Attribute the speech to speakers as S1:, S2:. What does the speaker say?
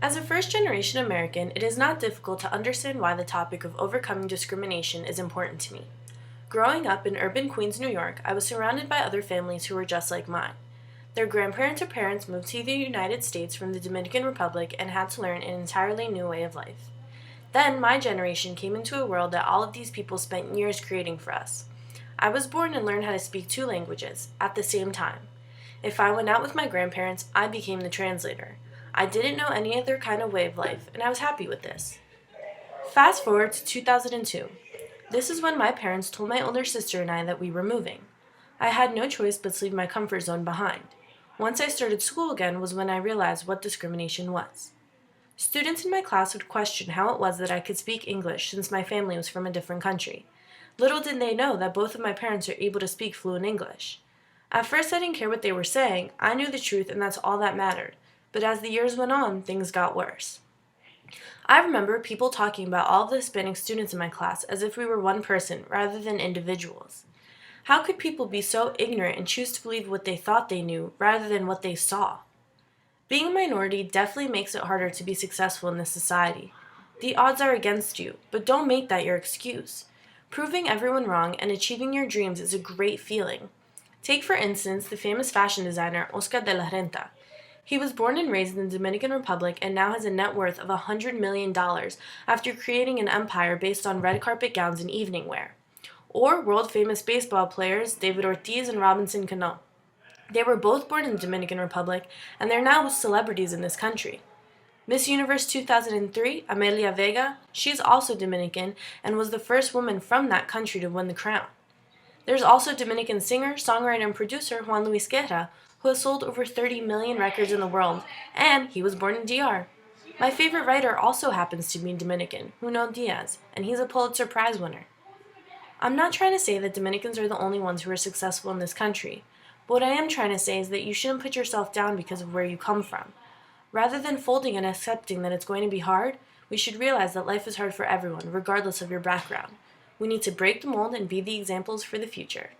S1: As a first-generation American, it is not difficult to understand why the topic of overcoming discrimination is important to me. Growing up in urban Queens, New York, I was surrounded by other families who were just like mine. Their grandparents or parents moved to the United States from the Dominican Republic and had to learn an entirely new way of life. Then, my generation came into a world that all of these people spent years creating for us. I was born and learned how to speak two languages at the same time. If I went out with my grandparents, I became the translator. I didn't know any other kind of way of life, and I was happy with this. Fast forward to 2002. This is when my parents told my older sister and I that we were moving. I had no choice but to leave my comfort zone behind. Once I started school again was when I realized what discrimination was. Students in my class would question how it was that I could speak English since my family was from a different country. Little did they know that both of my parents are able to speak fluent English. At first I didn't care what they were saying, I knew the truth and that's all that mattered. But as the years went on, things got worse. I remember people talking about all of the Hispanic students in my class as if we were one person rather than individuals. How could people be so ignorant and choose to believe what they thought they knew rather than what they saw? Being a minority definitely makes it harder to be successful in this society. The odds are against you, but don't make that your excuse. Proving everyone wrong and achieving your dreams is a great feeling. Take for instance the famous fashion designer Oscar de la Renta. He was born and raised in the Dominican Republic and now has a net worth of $100 million after creating an empire based on red carpet gowns and evening wear. Or world-famous baseball players David Ortiz and Robinson Cano. They were both born in the Dominican Republic and they're now celebrities in this country. Miss Universe 2003, Amelia Vega, she's also Dominican and was the first woman from that country to win the crown. There's also Dominican singer, songwriter, and producer Juan Luis Guerra, who has sold over 30 million records in the world, and he was born in DR. My favorite writer also happens to be Dominican, Junot Diaz, and he's a Pulitzer Prize winner. I'm not trying to say that Dominicans are the only ones who are successful in this country, but what I am trying to say is that you shouldn't put yourself down because of where you come from. Rather than folding and accepting that it's going to be hard, we should realize that life is hard for everyone, regardless of your background. We need to break the mold and be the examples for the future.